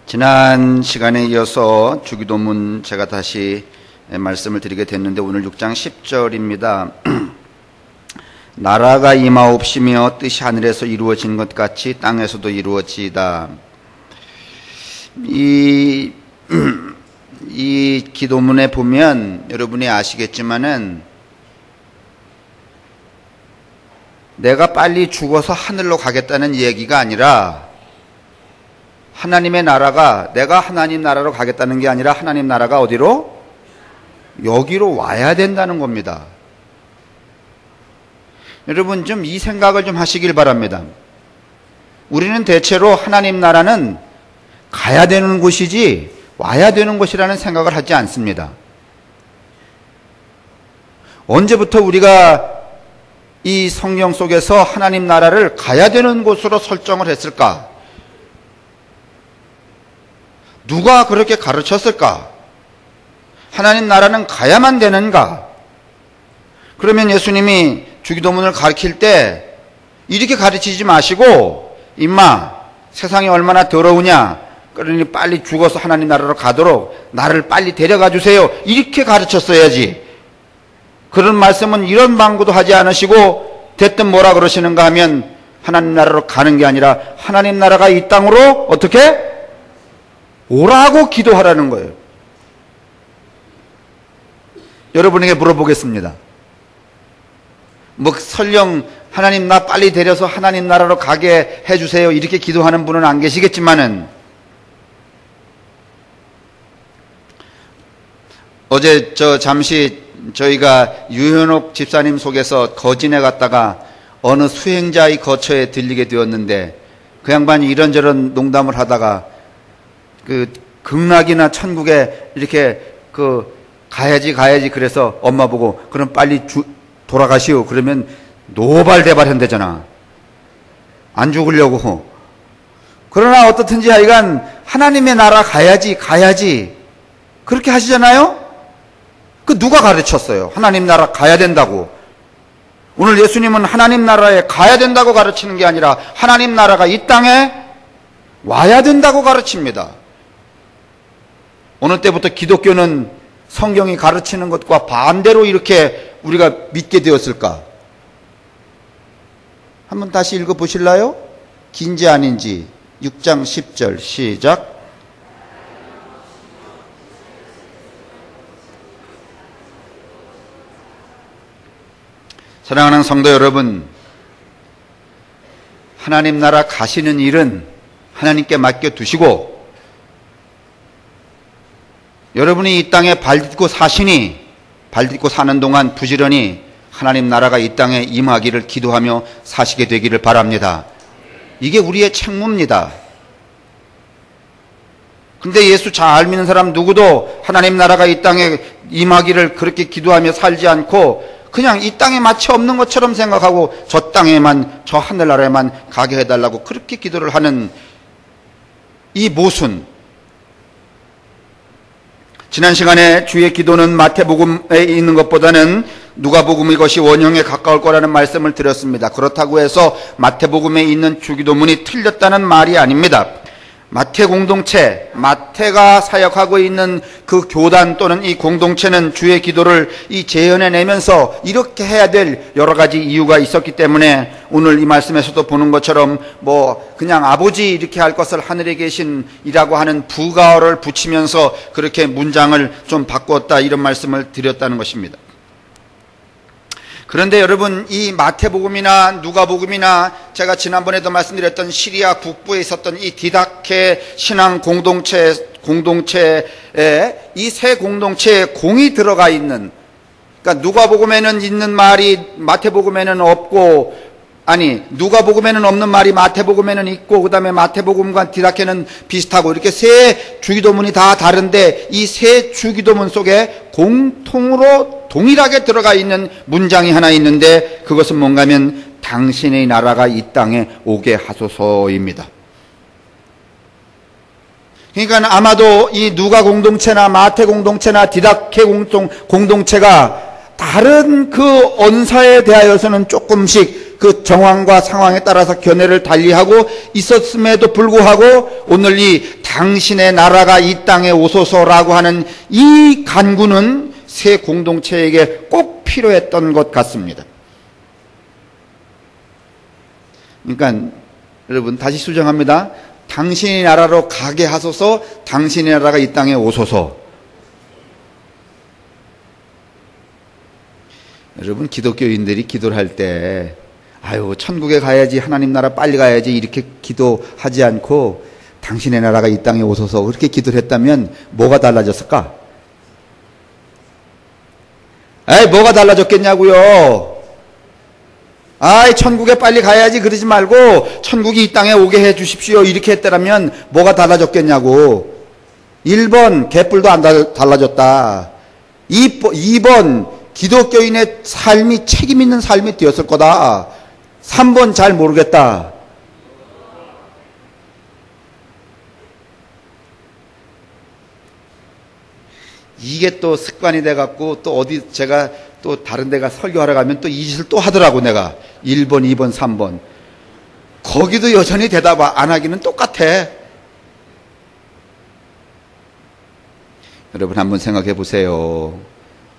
지난 시간에 이어서 주기도문 제가 다시 말씀을 드리게 됐는데 오늘 6장 10절입니다. 나라가 임하옵시며 뜻이 하늘에서 이루어진 것 같이 땅에서도 이루어지이다. 이 기도문에 보면 여러분이 아시겠지만은 내가 빨리 죽어서 하늘로 가겠다는 얘기가 아니라 하나님의 나라가 내가 하나님 나라로 가겠다는 게 아니라 하나님 나라가 어디로? 여기로 와야 된다는 겁니다. 여러분 좀 이 생각을 좀 하시길 바랍니다. 우리는 대체로 하나님 나라는 가야 되는 곳이지 와야 되는 곳이라는 생각을 하지 않습니다. 언제부터 우리가 이 성경 속에서 하나님 나라를 가야 되는 곳으로 설정을 했을까? 누가 그렇게 가르쳤을까? 하나님 나라는 가야만 되는가? 그러면 예수님이 주기도문을 가르칠 때 이렇게 가르치지 마시고 임마 세상이 얼마나 더러우냐 그러니 빨리 죽어서 하나님 나라로 가도록 나를 빨리 데려가 주세요 이렇게 가르쳤어야지. 그런 말씀은 이런 방구도 하지 않으시고 대뜸 뭐라 그러시는가 하면 하나님 나라로 가는 게 아니라 하나님 나라가 이 땅으로 어떻게? 오라고 기도하라는 거예요. 여러분에게 물어보겠습니다. 뭐 설령 하나님 나 빨리 데려서 하나님 나라로 가게 해주세요 이렇게 기도하는 분은 안 계시겠지만은 어제 잠시 저희가 유현옥 집사님 속에서 거진에 갔다가 어느 수행자의 거처에 들리게 되었는데 그 양반이 이런저런 농담을 하다가 그 극락이나 천국에 이렇게 가야지 그래서 엄마 보고 그럼 빨리 돌아가시오 그러면 노발대발 한대잖아. 안 죽으려고. 그러나 어떻든지 하여간 하나님의 나라 가야지 그렇게 하시잖아요. 그 누가 가르쳤어요? 하나님 나라 가야 된다고. 오늘 예수님은 하나님 나라에 가야 된다고 가르치는 게 아니라 하나님 나라가 이 땅에 와야 된다고 가르칩니다. 어느 때부터 기독교는 성경이 가르치는 것과 반대로 이렇게 우리가 믿게 되었을까? 한번 다시 읽어보실래요? 긴지 아닌지 6장 10절 시작. 사랑하는 성도 여러분, 하나님 나라 가시는 일은 하나님께 맡겨두시고 여러분이 이 땅에 발딛고 사는 동안 부지런히 하나님 나라가 이 땅에 임하기를 기도하며 사시게 되기를 바랍니다. 이게 우리의 책무입니다. 근데 예수 잘 믿는 사람 누구도 하나님 나라가 이 땅에 임하기를 그렇게 기도하며 살지 않고 그냥 이 땅에 마치 없는 것처럼 생각하고 저 땅에만 저 하늘나라에만 가게 해달라고 그렇게 기도를 하는 이 모순. 지난 시간에 주의 기도는 마태복음에 있는 것보다는 누가복음 이것이 원형에 가까울 거라는 말씀을 드렸습니다. 그렇다고 해서 마태복음에 있는 주기도문이 틀렸다는 말이 아닙니다. 마태 공동체, 마태가 사역하고 있는 그 교단 또는 이 공동체는 주의 기도를 재현해내면서 이렇게 해야 될 여러 가지 이유가 있었기 때문에 오늘 이 말씀에서도 보는 것처럼 뭐 그냥 아버지 이렇게 할 것을 하늘에 계신이라고 하는 부가어를 붙이면서 그렇게 문장을 좀 바꿨다 이런 말씀을 드렸다는 것입니다. 그런데 여러분 이 마태복음이나 누가복음이나 제가 지난번에도 말씀드렸던 시리아 북부에 있었던 이 디다케 신앙 공동체에 이 세 공동체에 공이 들어가 있는, 그러니까 누가복음에는 있는 말이 마태복음에는 없고, 아니 누가복음에는 없는 말이 마태복음에는 있고 그 다음에 마태복음과 디다케는 비슷하고 이렇게 세 주기도문이 다 다른데 이 세 주기도문 속에 공통으로 동일하게 들어가 있는 문장이 하나 있는데 그것은 뭔가 하면 당신의 나라가 이 땅에 오게 하소서입니다. 그러니까 아마도 이 누가 공동체나 마태 공동체나 디다케 공동체가 다른 그 언사에 대하여서는 조금씩 그 정황과 상황에 따라서 견해를 달리하고 있었음에도 불구하고 오늘 이 당신의 나라가 이 땅에 오소서라고 하는 이 간구는 새 공동체에게 꼭 필요했던 것 같습니다. 그러니까 여러분 다시 수정합니다. 당신의 나라로 가게 하소서, 당신의 나라가 이 땅에 오소서. 여러분 기독교인들이 기도를 할 때 아유 천국에 가야지, 하나님 나라 빨리 가야지 이렇게 기도하지 않고 당신의 나라가 이 땅에 오소서 그렇게 기도를 했다면 뭐가 달라졌을까? 에이 뭐가 달라졌겠냐고요. 아이 천국에 빨리 가야지 그러지 말고 천국이 이 땅에 오게 해 주십시오 이렇게 했더라면 뭐가 달라졌겠냐고. 1번 개뿔도 안 달라졌다. 2번 기독교인의 삶이 책임 있는 삶이 되었을 거다. 3번 잘 모르겠다. 이게 또 습관이 돼갖고 또 어디 제가 또 다른 데가 설교하러 가면 또 이 짓을 또 하더라고. 내가 1번, 2번, 3번 거기도 여전히 대답 안 하기는 똑같아. 여러분 한번 생각해 보세요.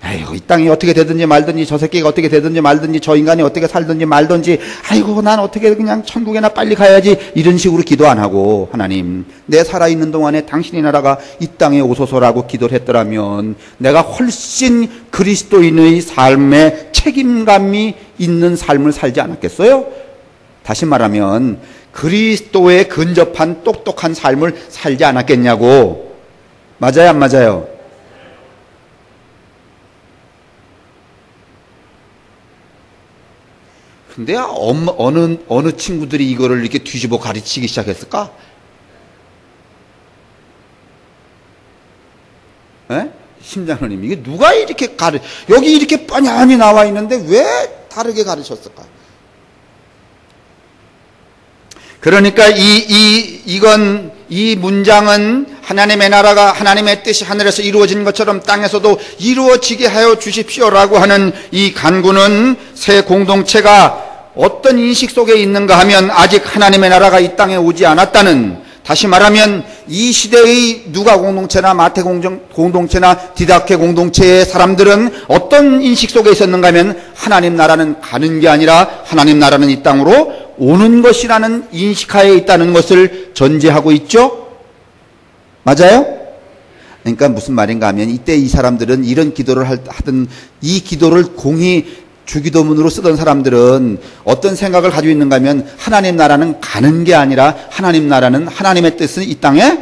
아이고 이 땅이 어떻게 되든지 말든지, 저 새끼가 어떻게 되든지 말든지, 저 인간이 어떻게 살든지 말든지, 아이고 난 어떻게 그냥 천국에나 빨리 가야지 이런 식으로 기도 안 하고, 하나님 내 살아있는 동안에 당신의 나라가 이 땅에 오소서라고 기도를 했더라면 내가 훨씬 그리스도인의 삶에 책임감이 있는 삶을 살지 않았겠어요? 다시 말하면 그리스도에 근접한 똑똑한 삶을 살지 않았겠냐고. 맞아요 안 맞아요? 근데 어느 친구들이 이거를 이렇게 뒤집어 가르치기 시작했을까? 에? 심장로님 이게 누가 이렇게 여기 이렇게 뻔히 나와 있는데 왜 다르게 가르쳤을까? 그러니까 이 문장은 하나님의 나라가, 하나님의 뜻이 하늘에서 이루어진 것처럼 땅에서도 이루어지게 하여 주십시오라고 하는 이 간구는 새 공동체가 어떤 인식 속에 있는가 하면 아직 하나님의 나라가 이 땅에 오지 않았다는, 다시 말하면 이 시대의 누가 공동체나 마태 공동체나 디다케 공동체의 사람들은 어떤 인식 속에 있었는가 하면 하나님 나라는 가는 게 아니라 하나님 나라는 이 땅으로 오는 것이라는 인식하에 있다는 것을 전제하고 있죠. 맞아요? 그러니까 무슨 말인가 하면 이때 이 사람들은 이런 기도를 하던, 이 기도를 공히 주기도문으로 쓰던 사람들은 어떤 생각을 가지고 있는가 하면 하나님 나라는 가는 게 아니라 하나님 나라는, 하나님의 뜻은 이 땅에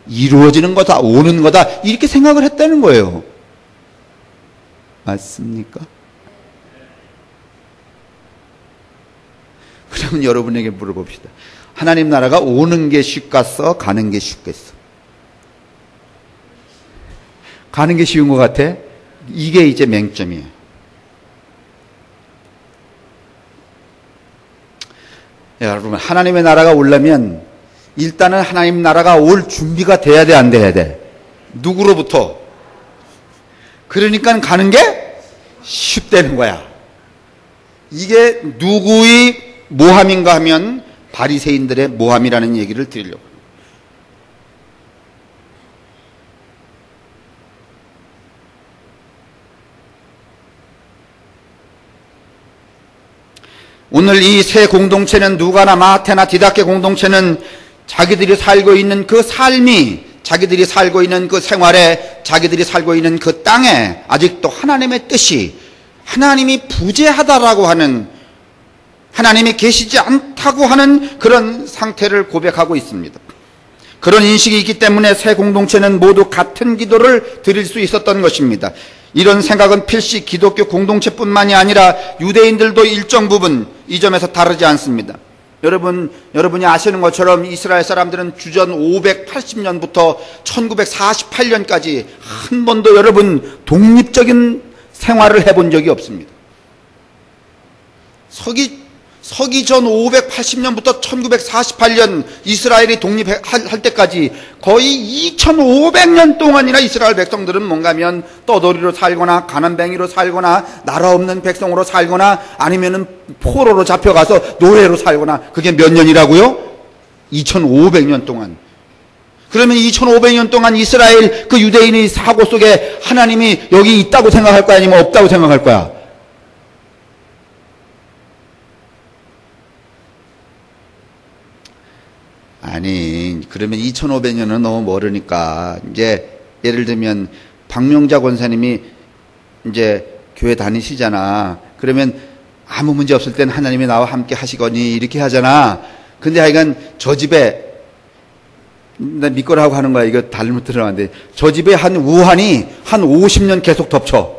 이루어지는 거다, 오는 거다 이렇게 생각을 했다는 거예요. 맞습니까? 그러면 여러분에게 물어봅시다. 하나님 나라가 오는 게 쉽겠어? 가는 게 쉽겠어? 가는 게 쉬운 것 같아? 이게 이제 맹점이에요. 여러분, 하나님의 나라가 오려면 일단은 하나님 나라가 올 준비가 돼야 돼, 안 돼야 돼? 누구로부터? 그러니까 가는 게 쉽다는 거야. 이게 누구의 모함인가 하면 바리새인들의 모함이라는 얘기를 드리려고 합니다. 오늘 이 새 공동체는 누가나 마태나 디다케 공동체는 자기들이 살고 있는 그 삶이, 자기들이 살고 있는 그 생활에, 자기들이 살고 있는 그 땅에 아직도 하나님의 뜻이, 하나님이 부재하다라고 하는, 하나님이 계시지 않다고 하는 그런 상태를 고백하고 있습니다. 그런 인식이 있기 때문에 새 공동체는 모두 같은 기도를 드릴 수 있었던 것입니다. 이런 생각은 필시 기독교 공동체뿐만이 아니라 유대인들도 일정 부분 이 점에서 다르지 않습니다. 여러분이 아시는 것처럼 이스라엘 사람들은 주전 580년부터 1948년까지 한 번도 여러분 독립적인 생활을 해본 적이 없습니다. 서기 전 580년부터 1948년 이스라엘이 독립할 때까지 거의 2500년 동안이나 이스라엘 백성들은 뭔가 하면 떠돌이로 살거나 가난뱅이로 살거나 나라 없는 백성으로 살거나 아니면은 포로로 잡혀가서 노예로 살거나, 그게 몇 년이라고요? 2500년 동안. 그러면 2500년 동안 이스라엘 그 유대인의 사고 속에 하나님이 여기 있다고 생각할 거야? 아니면 없다고 생각할 거야? 아니, 그러면 2500년은 너무 멀으니까, 이제, 예를 들면, 박명자 권사님이 이제 교회 다니시잖아. 그러면 아무 문제 없을 땐 하나님이 나와 함께 하시거니, 이렇게 하잖아. 근데 하여간 저 집에, 나 믿거라고 하는 거야. 이거 잘못 들어봤는데. 저 집에 한 우한이 한 50년 계속 덮쳐.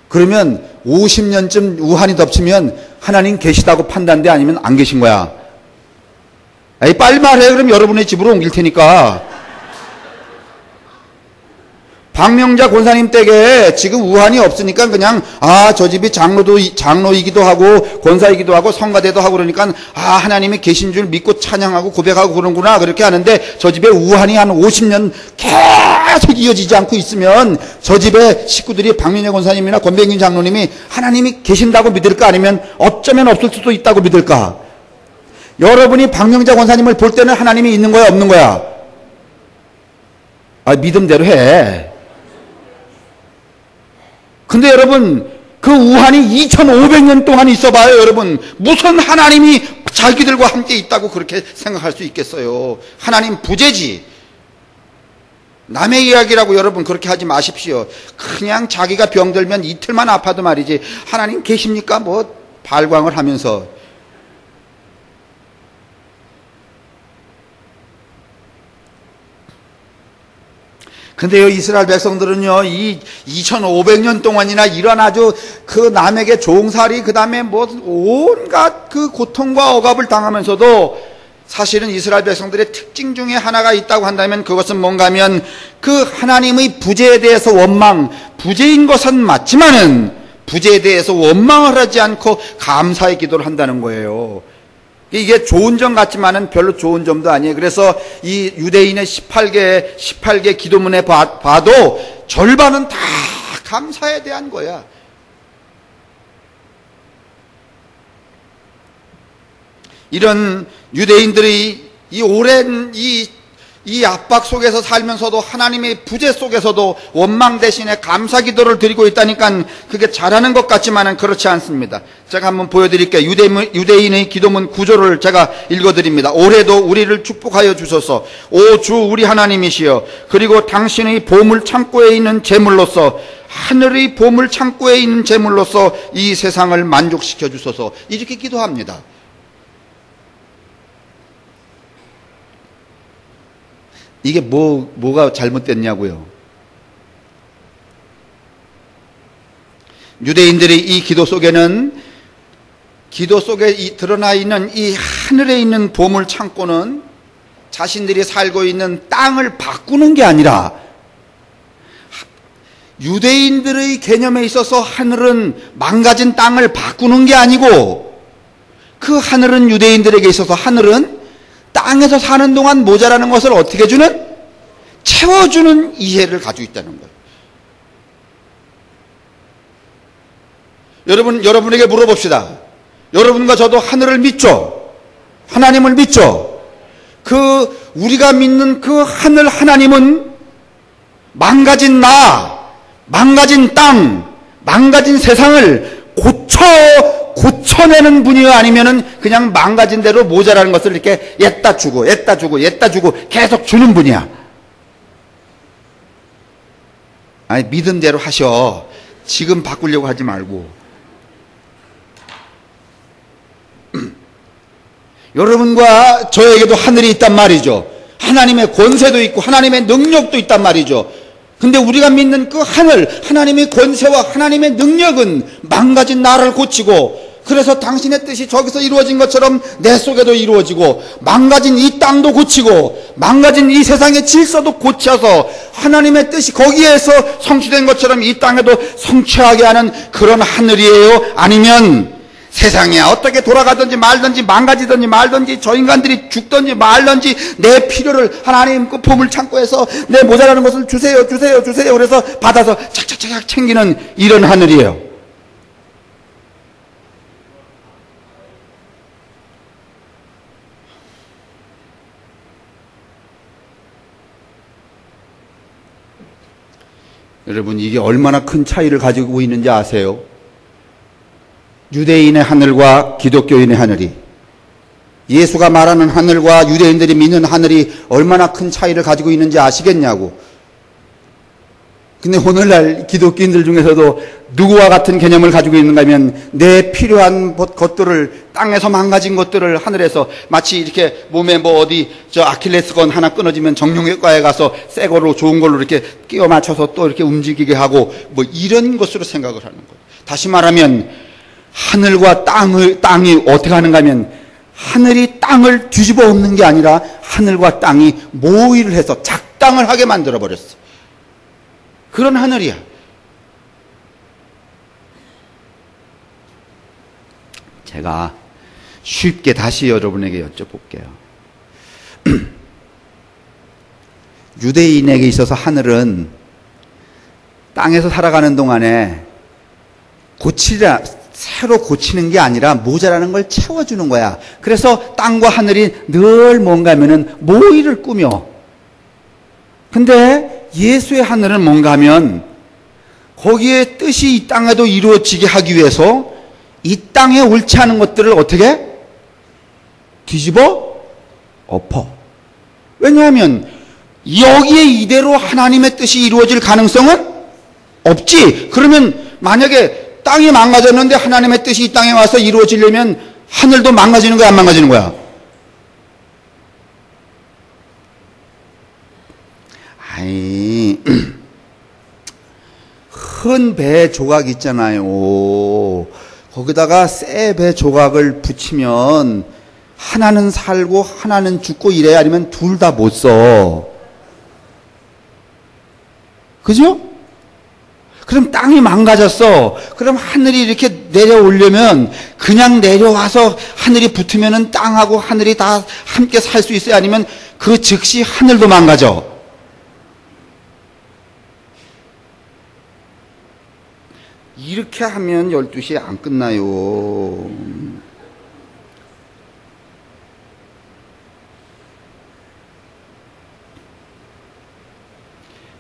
그러면 50년쯤 우한이 덮치면 하나님 계시다고 판단돼? 아니면 안 계신 거야? 에이, 빨리 말해. 그럼 여러분의 집으로 옮길 테니까. 박명자 권사님 댁에 지금 우한이 없으니까 그냥, 저 집이 장로이기도 하고, 권사이기도 하고, 성가대도 하고 그러니까, 하나님이 계신 줄 믿고 찬양하고 고백하고 그런구나. 그렇게 하는데, 저 집에 우한이 한 50년 계속 이어지지 않고 있으면, 저 집에 식구들이 박명자 권사님이나 권백인 장로님이 하나님이 계신다고 믿을까? 아니면 어쩌면 없을 수도 있다고 믿을까? 여러분이 박명자 권사님을 볼 때는 하나님이 있는 거야, 없는 거야? 믿음대로 해. 근데 여러분, 그 우한이 2500년 동안 있어봐요, 여러분. 무슨 하나님이 자기들과 함께 있다고 그렇게 생각할 수 있겠어요? 하나님 부재지. 남의 이야기라고 여러분 그렇게 하지 마십시오. 그냥 자기가 병들면 이틀만 아파도 말이지. 하나님 계십니까? 뭐 발광을 하면서. 근데요, 이스라엘 백성들은요, 이 2500년 동안이나 이런 아주 그 남에게 종살이, 그 다음에 뭐 온갖 그 고통과 억압을 당하면서도 사실은 이스라엘 백성들의 특징 중에 하나가 있다고 한다면 그것은 뭔가 하면 그 하나님의 부재에 대해서 부재인 것은 맞지만은 부재에 대해서 원망을 하지 않고 감사의 기도를 한다는 거예요. 이게 좋은 점 같지만은 별로 좋은 점도 아니에요. 그래서 이 유대인의 18개 기도문에 봐도 절반은 다 감사에 대한 거야. 이런 유대인들이 이 오랜 이 압박 속에서 살면서도 하나님의 부재 속에서도 원망 대신에 감사 기도를 드리고 있다니까 그게 잘하는 것 같지만은 그렇지 않습니다. 제가 한번 보여드릴게요. 유대인의 기도문 구조를 제가 읽어드립니다. 올해도 우리를 축복하여 주소서. 오 주 우리 하나님이시여. 그리고 당신의 보물 창고에 있는 재물로서 하늘의 보물 창고에 있는 재물로서 이 세상을 만족시켜 주소서. 이렇게 기도합니다. 이게 뭐가 잘못됐냐고요. 유대인들의 이 기도 속에는 기도 속에 드러나 있는 이 하늘에 있는 보물 창고는 자신들이 살고 있는 땅을 바꾸는 게 아니라 유대인들의 개념에 있어서 하늘은 망가진 땅을 바꾸는 게 아니고 그 하늘은 유대인들에게 있어서 하늘은 땅에서 사는 동안 모자라는 것을 어떻게 주는? 채워주는 이해를 가지고 있다는 거예요. 여러분에게 물어봅시다. 여러분과 저도 하늘을 믿죠? 하나님을 믿죠? 우리가 믿는 그 하늘 하나님은 망가진 망가진 땅, 망가진 세상을 고쳐내는 분이요? 아니면은 그냥 망가진 대로 모자라는 것을 이렇게 옜다 주고 계속 주는 분이야. 아니, 믿음대로 하셔. 지금 바꾸려고 하지 말고. 여러분과 저에게도 하늘이 있단 말이죠. 하나님의 권세도 있고 하나님의 능력도 있단 말이죠. 근데 우리가 믿는 그 하나님의 권세와 하나님의 능력은 망가진 나를 고치고, 그래서 당신의 뜻이 저기서 이루어진 것처럼 내 속에도 이루어지고, 망가진 이 땅도 고치고, 망가진 이 세상의 질서도 고쳐서 하나님의 뜻이 거기에서 성취된 것처럼 이 땅에도 성취하게 하는 그런 하늘이에요? 아니면 세상에 어떻게 돌아가든지 말든지 망가지든지 말든지 저 인간들이 죽든지 말든지 내 필요를 하나님 그 보물 창고에서 내 모자라는 것을 주세요 그래서 받아서 착착착 챙기는 이런 하늘이에요. 여러분, 이게 얼마나 큰 차이를 가지고 있는지 아세요? 유대인의 하늘과 기독교인의 하늘이, 예수가 말하는 하늘과 유대인들이 믿는 하늘이 얼마나 큰 차이를 가지고 있는지 아시겠냐고. 근데 오늘날 기독교인들 중에서도 누구와 같은 개념을 가지고 있는가 하면, 내 필요한 것들을, 땅에서 망가진 것들을 하늘에서, 마치 이렇게 몸에 뭐 어디 아킬레스건 하나 끊어지면 정형외과에 가서 새 걸로 좋은 걸로 이렇게 끼워 맞춰서 또 이렇게 움직이게 하고, 뭐 이런 것으로 생각을 하는 거예요. 다시 말하면 하늘과 땅이 어떻게 하는가 하면, 하늘이 땅을 뒤집어 엎는 게 아니라 하늘과 땅이 모의를 해서 작당을 하게 만들어 버렸어. 그런 하늘이야. 제가 쉽게 다시 여러분에게 여쭤볼게요. 유대인에게 있어서 하늘은 땅에서 살아가는 동안에 새로 고치는 게 아니라 모자라는 걸 채워주는 거야. 그래서 땅과 하늘이 늘 뭔가 하면은 모의를 꾸며. 근데 예수의 하늘은 뭔가 하면, 거기에 뜻이 이 땅에도 이루어지게 하기 위해서 이 땅에 옳지 않은 것들을 어떻게? 뒤집어 엎어. 왜냐하면 여기에 이대로 하나님의 뜻이 이루어질 가능성은 없지. 그러면 만약에 땅이 망가졌는데 하나님의 뜻이 이 땅에 와서 이루어지려면 하늘도 망가지는 거야, 안 망가지는 거야? 아이, 큰 배 조각 있잖아요. 거기다가 새 배 조각을 붙이면 하나는 살고 하나는 죽고 이래야, 아니면 둘 다 못 써. 그죠? 그럼 땅이 망가졌어. 그럼 하늘이 이렇게 내려오려면 그냥 내려와서 하늘이 붙으면은 땅하고 하늘이 다 함께 살 수 있어요? 아니면 그 즉시 하늘도 망가져? 이렇게 하면 12시에 안 끝나요.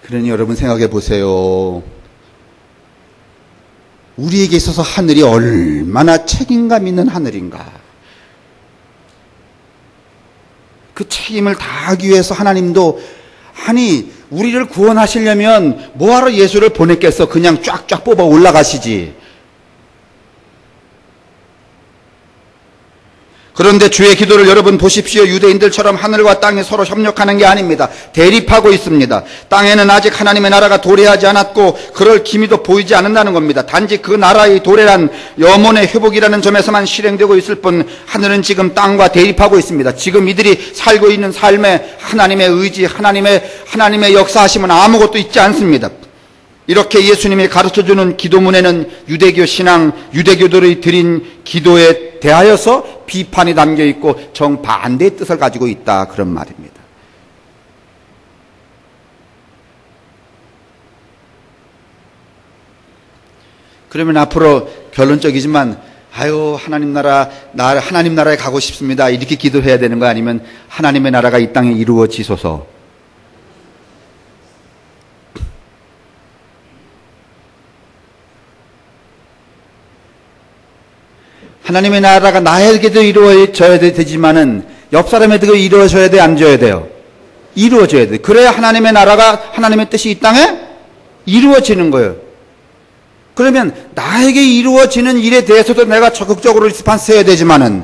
그러니 여러분 생각해 보세요. 우리에게 있어서 하늘이 얼마나 책임감 있는 하늘인가. 그 책임을 다하기 위해서 하나님도, 아니 우리를 구원하시려면 뭐하러 예수를 보냈겠어. 그냥 쫙쫙 뽑아 올라가시지. 그런데 주의 기도를 여러분 보십시오. 유대인들처럼 하늘과 땅이 서로 협력하는 게 아닙니다. 대립하고 있습니다. 땅에는 아직 하나님의 나라가 도래하지 않았고 그럴 기미도 보이지 않는다는 겁니다. 단지 그 나라의 도래란 영혼의 회복이라는 점에서만 실행되고 있을 뿐, 하늘은 지금 땅과 대립하고 있습니다. 지금 이들이 살고 있는 삶에 하나님의 의지, 하나님의 역사하심은 아무것도 있지 않습니다. 이렇게 예수님이 가르쳐주는 기도문에는 유대교 신앙, 유대교들의 드린 기도에 대하여서 비판이 담겨있고 정반대의 뜻을 가지고 있다, 그런 말입니다. 그러면 앞으로 결론적이지만, 하나님 나라에 가고 싶습니다, 이렇게 기도해야 되는 거, 아니면 하나님의 나라가 이 땅에 이루어지소서, 하나님의 나라가 나에게도 이루어져야 되지만은 옆 사람에게도 이루어져야 돼, 안 줘야 돼요? 이루어져야 돼. 그래야 하나님의 나라가, 하나님의 뜻이 이 땅에 이루어지는 거예요. 그러면 나에게 이루어지는 일에 대해서도 내가 적극적으로 리스폰스 해야 되지만은,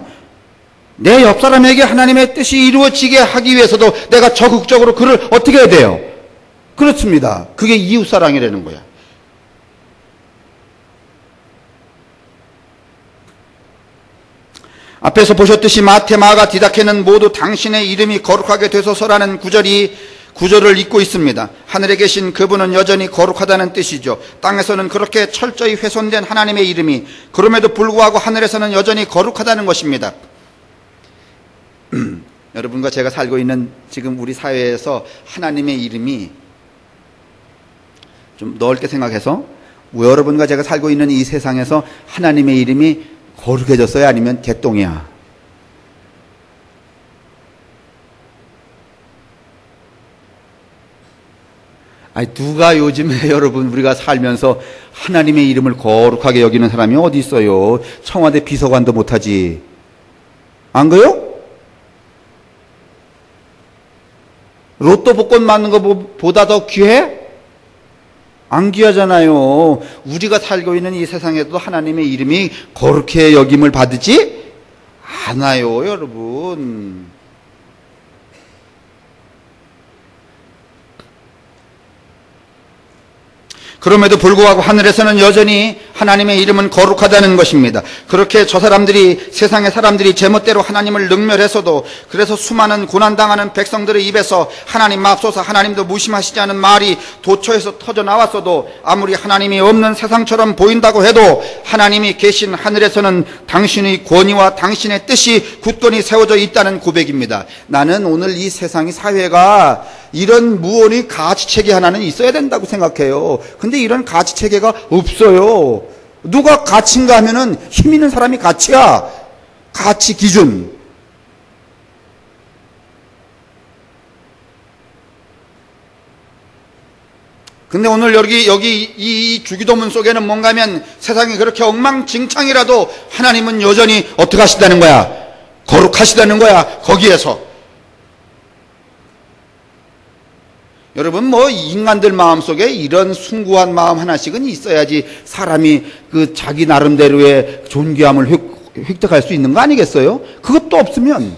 내 옆 사람에게 하나님의 뜻이 이루어지게 하기 위해서도 내가 적극적으로 그를 어떻게 해야 돼요? 그렇습니다. 그게 이웃사랑이라는 거야. 앞에서 보셨듯이 마태, 마가, 디다케는 모두 당신의 이름이 거룩하게 되소서라는 구절을 잇고 있습니다. 하늘에 계신 그분은 여전히 거룩하다는 뜻이죠. 땅에서는 그렇게 철저히 훼손된 하나님의 이름이, 그럼에도 불구하고 하늘에서는 여전히 거룩하다는 것입니다. 여러분과 제가 살고 있는 지금 우리 사회에서 하나님의 이름이, 좀 넓게 생각해서, 여러분과 제가 살고 있는 이 세상에서 하나님의 이름이 거룩해졌어요? 아니면 개똥이야? 아니, 누가 요즘에 여러분 우리가 살면서 하나님의 이름을 거룩하게 여기는 사람이 어디 있어요? 청와대 비서관도 못하지. 안 그래요? 로또 복권 맞는 것보다 더 귀해? 안 귀하잖아요. 우리가 살고 있는 이 세상에도 하나님의 이름이 거룩해 여김을 받지 않아요, 여러분. 그럼에도 불구하고 하늘에서는 여전히 하나님의 이름은 거룩하다는 것입니다. 그렇게 저 사람들이, 세상의 사람들이 제멋대로 하나님을 능멸해서도, 그래서 수많은 고난당하는 백성들의 입에서 하나님 맙소사, 하나님도 무심하시지 않은 말이 도처에서 터져 나왔어도, 아무리 하나님이 없는 세상처럼 보인다고 해도 하나님이 계신 하늘에서는 당신의 권위와 당신의 뜻이 굳건히 세워져 있다는 고백입니다. 나는 오늘 이 세상의 사회가 이런 무언의 가치체계 하나는 있어야 된다고 생각해요. 근데 이런 가치체계가 없어요. 누가 가치인가 하면은 힘 있는 사람이 가치야. 가치 기준. 근데 오늘 여기 이 주기도문 속에는 뭔가 하면 세상이 그렇게 엉망진창이라도 하나님은 여전히 어떻게 하시다는 거야? 거룩하시다는 거야. 거기에서. 여러분, 인간들 마음속에 이런 숭고한 마음 하나씩은 있어야지 사람이 그 자기 나름대로의 존귀함을 획득할 수 있는 거 아니겠어요? 그것도 없으면.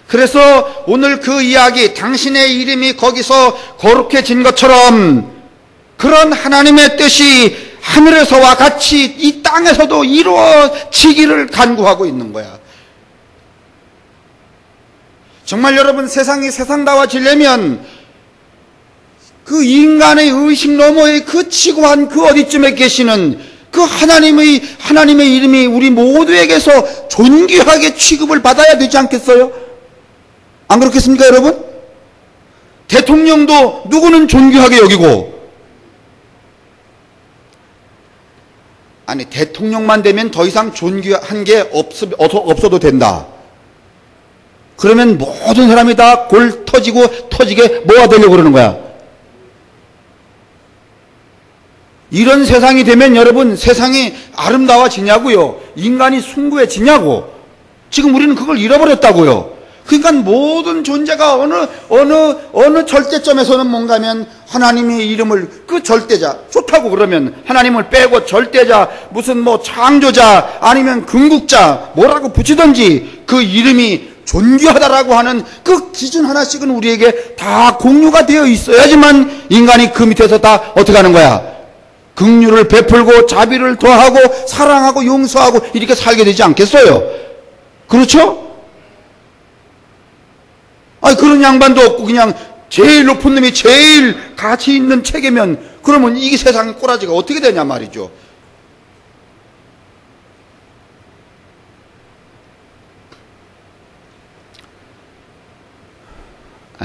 그래서 오늘 그 이야기, 당신의 이름이 거기서 거룩해진 것처럼 그런 하나님의 뜻이 하늘에서와 같이 이 땅에서도 이루어지기를 간구하고 있는 거야. 정말 여러분, 세상이 세상다워지려면 그 인간의 의식 너머의 그 지구한 그 어디쯤에 계시는 그 하나님의 이름이 우리 모두에게서 존귀하게 취급을 받아야 되지 않겠어요? 안 그렇겠습니까, 여러분? 대통령도 누구는 존귀하게 여기고, 아니, 대통령만 되면 더 이상 존귀한 게 없어도 된다. 그러면 모든 사람이 다 골 터지게 뭐가 되려고 그러는 거야? 이런 세상이 되면 여러분, 세상이 아름다워지냐고요? 인간이 숭고해지냐고? 지금 우리는 그걸 잃어버렸다고요. 그러니까 모든 존재가 어느 절대점에서는 뭔가 하면 하나님의 이름을 그 절대자, 좋다고 그러면 하나님을 빼고 절대자, 무슨 창조자, 아니면 궁극자, 뭐라고 붙이든지 그 이름이 존귀하다라고 하는 그 기준 하나씩은 우리에게 다 공유가 되어 있어야지만 인간이 그 밑에서 다 어떻게 하는 거야? 긍휼을 베풀고 자비를 더하고 사랑하고 용서하고 이렇게 살게 되지 않겠어요? 그렇죠? 아니, 그런 양반도 없고 그냥 제일 높은 놈이 제일 가치 있는 체계면 그러면 이 세상의 꼬라지가 어떻게 되냐 말이죠.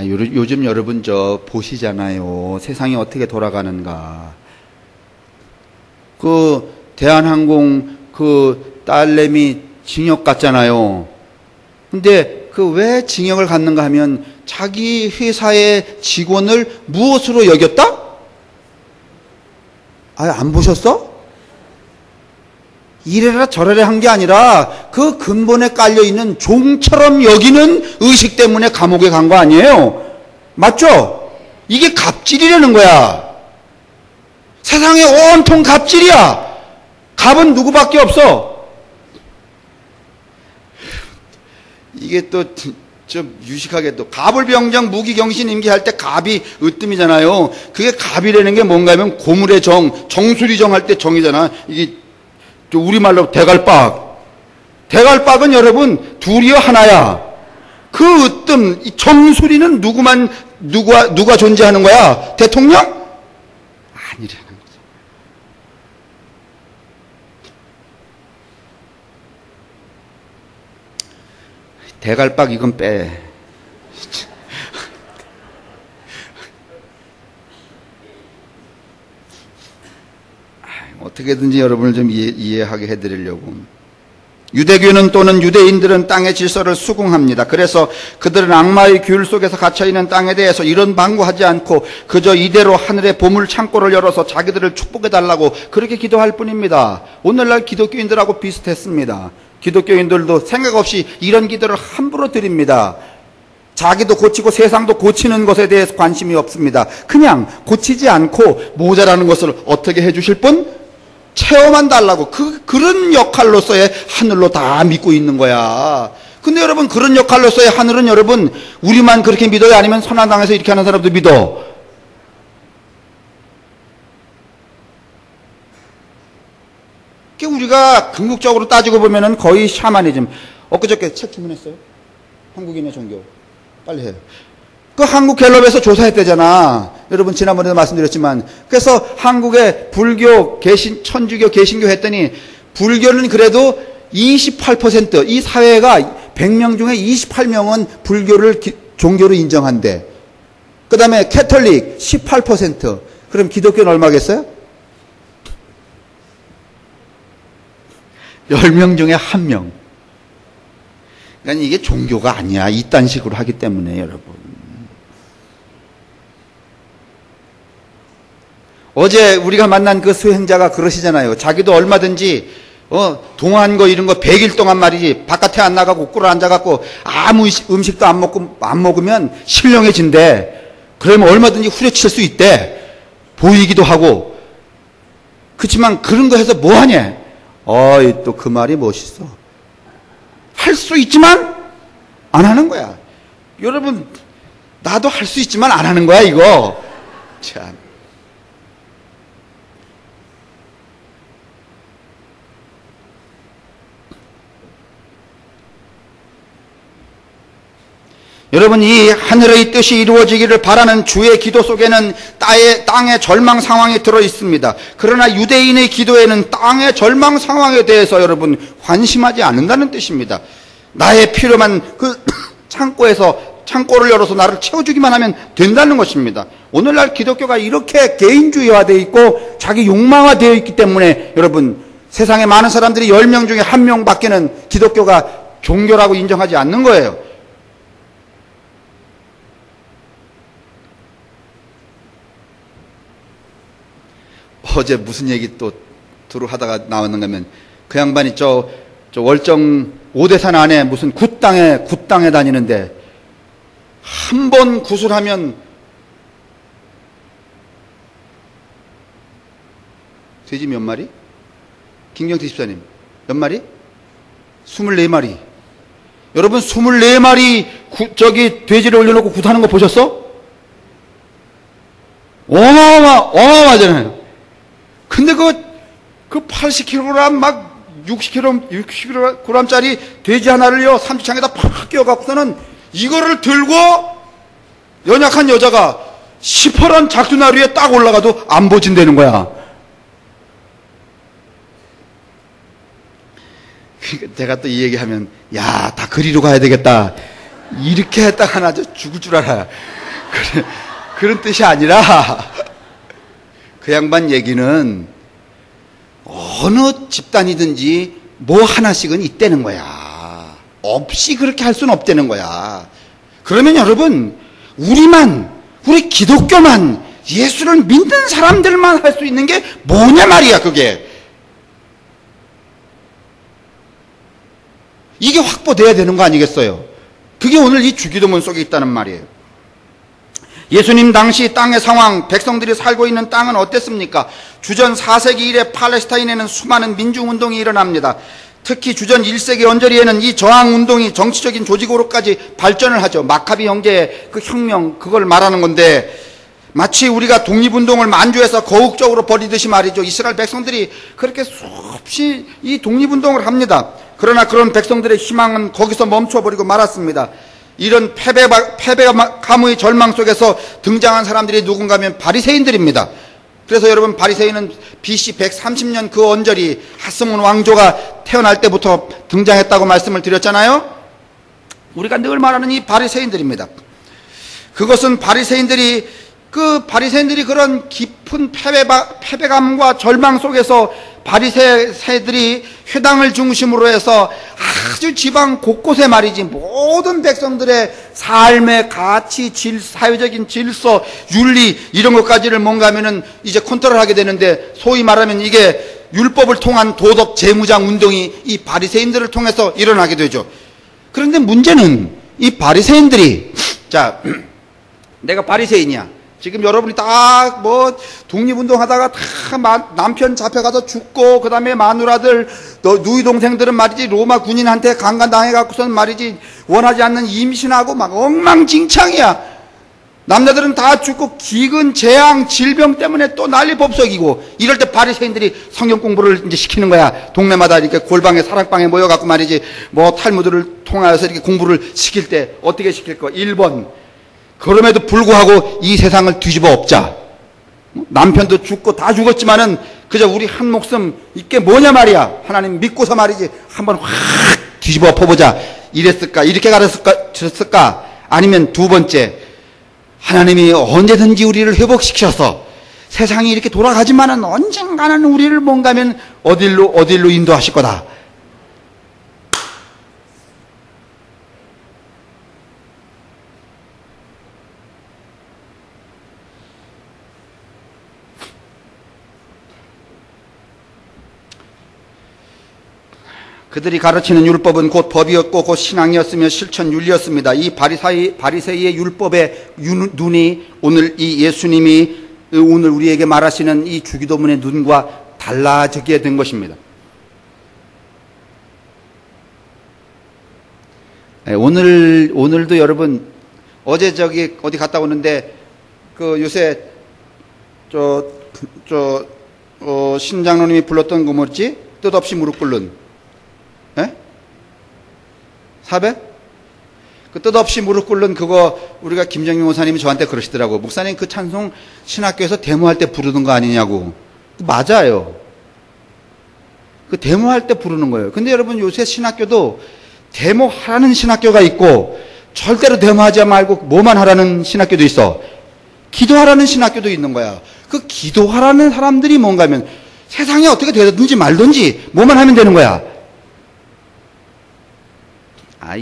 요즘 여러분 보시잖아요. 세상이 어떻게 돌아가는가. 그 대한항공 그 딸내미 징역 갔잖아요. 근데 왜 징역을 갔는가 하면 자기 회사의 직원을 무엇으로 여겼다? 안 보셨어? 이래라 저래라 한 게 아니라 그 근본에 깔려있는 종처럼 여기는 의식 때문에 감옥에 간 거 아니에요? 맞죠? 이게 갑질이라는 거야. 세상에 온통 갑질이야. 갑은 누구밖에 없어. 이게 또 좀 유식하게 또 갑을병정 무기경신 임기할 때 갑이 으뜸이잖아요. 그게 갑이라는 게 뭔가 하면 고물의 정수리정 할 때 정이잖아. 이게 우리말로 대갈박. 대갈박은 여러분 둘이여 하나야. 그 으뜸, 이 정수리는 누가 존재하는 거야? 대통령? 아니라는 거죠. 대갈박 이건 빼. 어떻게든지 여러분을 좀 이해하게 해드리려고. 유대교는 또는 유대인들은 땅의 질서를 수긍합니다. 그래서 그들은 악마의 규율 속에서 갇혀있는 땅에 대해서 이런 방구하지 않고 그저 이대로 하늘의 보물 창고를 열어서 자기들을 축복해달라고 그렇게 기도할 뿐입니다. 오늘날 기독교인들하고 비슷했습니다. 기독교인들도 생각 없이 이런 기도를 함부로 드립니다. 자기도 고치고 세상도 고치는 것에 대해서 관심이 없습니다. 그냥 고치지 않고 모자라는 것을 어떻게 해주실 분? 채워만 달라고 그런 역할로서의 하늘로 다 믿고 있는 거야. 근데 여러분 그런 역할로서의 하늘은 여러분 우리만 그렇게 믿어요? 아니면 선한당에서 이렇게 하는 사람도 믿어? 우리가 궁극적으로 따지고 보면은 거의 샤머니즘. 엊그저께 책 주문했어요? 한국인의 종교. 빨리 해요. 그 한국갤럽에서 조사했대잖아. 여러분 지난번에도 말씀드렸지만. 그래서 한국의 불교, 천주교, 개신교 했더니 불교는 그래도 28%, 이 사회가 100명 중에 28명은 불교를 종교로 인정한대. 그 다음에 캐톨릭 18%. 그럼 기독교는 얼마겠어요? 10명 중에 1명. 그러니까 이게 종교가 아니야. 이딴 식으로 하기 때문에 여러분. 어제 우리가 만난 그 수행자가 그러시잖아요. 자기도 얼마든지 동안 거 이런 거 100일 동안 말이지 바깥에 안 나가고 꿇어 앉아갖고 아무 음식도 안 먹으면 신령해진대. 그러면 얼마든지 후려칠 수 있대. 보이기도 하고. 그렇지만 그런 거 해서 뭐하냐? 또 그 말이 멋있어. 할 수 있지만 안 하는 거야. 여러분 나도 할 수 있지만 안 하는 거야 이거. 참. 여러분 이 하늘의 뜻이 이루어지기를 바라는 주의 기도 속에는 땅의 절망 상황이 들어있습니다. 그러나 유대인의 기도에는 땅의 절망 상황에 대해서 여러분 관심하지 않는다는 뜻입니다. 나의 필요만 그 창고를 열어서 나를 채워주기만 하면 된다는 것입니다. 오늘날 기독교가 이렇게 개인주의화되어 있고 자기 욕망화되어 있기 때문에 여러분 세상에 많은 사람들이 10명 중에 1명밖에는 기독교가 종교라고 인정하지 않는 거예요. 어제 무슨 얘기 또 두루 하다가 나왔는가 하면 그 양반이 저 월정 오대산 안에 무슨 굿땅에 다니는데 한 번 구슬하면 돼지 몇 마리? 김경태 집사님 몇 마리? 24마리. 여러분 24마리 돼지를 올려놓고 굿하는 거 보셨어? 어마어마하잖아요. 근데 그 80kg 막 60kg짜리 돼지 하나를요, 삼지창에다 팍 끼워갖고서는 이거를 들고 연약한 여자가 시퍼런 작두날 위에 딱 올라가도 안 보진다는 거야. 제가 또 이 얘기하면, 야, 다 그리로 가야 되겠다. 이렇게 했다가 나 죽을 줄 알아. 그런 뜻이 아니라, 그 양반 얘기는 어느 집단이든지 뭐 하나씩은 있다는 거야. 없이 그렇게 할 수는 없다는 거야. 그러면 여러분, 우리 기독교만, 예수를 믿는 사람들만 할 수 있는 게 뭐냐 말이야, 그게. 이게 확보돼야 되는 거 아니겠어요? 그게 오늘 이 주기도문 속에 있다는 말이에요. 예수님 당시 땅의 상황, 백성들이 살고 있는 땅은 어땠습니까? 주전 4세기 이래 팔레스타인에는 수많은 민중운동이 일어납니다. 특히 주전 1세기 언저리에는 이 저항운동이 정치적인 조직으로까지 발전을 하죠. 마카비 형제의 그 혁명, 그걸 말하는 건데, 마치 우리가 독립운동을 만주에서 거국적으로 벌이듯이 말이죠. 이스라엘 백성들이 그렇게 수없이 이 독립운동을 합니다. 그러나 그런 백성들의 희망은 거기서 멈춰버리고 말았습니다. 이런 패배감의 절망 속에서 등장한 사람들이 누군가 하면 바리새인들입니다. 그래서 여러분, 바리새인은 BC 130년 그 언저리 하스몬 왕조가 태어날 때부터 등장했다고 말씀을 드렸잖아요. 우리가 늘 말하는 이 바리새인들입니다. 그것은 바리새인들이 그 바리새인들이 그런 깊은 패배감과 절망 속에서 바리새인들이 회당을 중심으로 해서 아주 지방 곳곳에 말이지 모든 백성들의 삶의 가치, 사회적인 질서, 윤리 이런 것까지를 뭔가 하면은 이제 컨트롤하게 되는데, 소위 말하면 이게 율법을 통한 도덕 재무장 운동이 이 바리새인들을 통해서 일어나게 되죠. 그런데 문제는 이 바리새인들이, 자, 내가 바리새인이야. 지금 여러분이 다 뭐 독립운동 하다가 다 남편 잡혀가서 죽고, 그 다음에 마누라들, 누이 동생들은 말이지 로마 군인한테 강간당해갖고선 말이지 원하지 않는 임신하고 막 엉망진창이야. 남자들은 다 죽고 기근, 재앙, 질병 때문에 또 난리 법석이고, 이럴 때 바리새인들이 성경 공부를 이제 시키는 거야. 동네마다 이렇게 골방에 사랑방에 모여갖고 말이지 뭐 탈무드를 통하여서 이렇게 공부를 시킬 때 어떻게 시킬 거? 1번. 그럼에도 불구하고 이 세상을 뒤집어 엎자. 남편도 죽고 다 죽었지만은 그저 우리 한 목숨 이게 뭐냐 말이야. 하나님 믿고서 말이지 한번 확 뒤집어 엎어보자. 이랬을까? 이렇게 가르쳤을까? 아니면 두 번째, 하나님이 언제든지 우리를 회복시켜서 세상이 이렇게 돌아가지만은 언젠가는 우리를 뭔가면 어딜로 인도하실 거다. 그들이 가르치는 율법은 곧 법이었고 곧 신앙이었으며 실천 윤리였습니다. 이 바리새이의 율법의 눈이 오늘 이 예수님이 오늘 우리에게 말하시는 이 주기도문의 눈과 달라지게 된 것입니다. 오늘도 여러분, 어제 저기 어디 갔다 오는데 그 요새 신장로님이 불렀던 그 뭐지? 뜻없이 무릎 꿇는 사백? 그 뜻없이 무릎 꿇는 그거 우리가 김정민 목사님이 저한테 그러시더라고. 목사님 그 찬송 신학교에서 데모할 때 부르는 거 아니냐고. 맞아요. 그 데모할 때 부르는 거예요. 근데 여러분 요새 신학교도 데모하라는 신학교가 있고 절대로 데모하지 말고 뭐만 하라는 신학교도 있어. 기도하라는 신학교도 있는 거야. 그 기도하라는 사람들이 뭔가 하면 세상에 어떻게 되든지 말든지 뭐만 하면 되는 거야.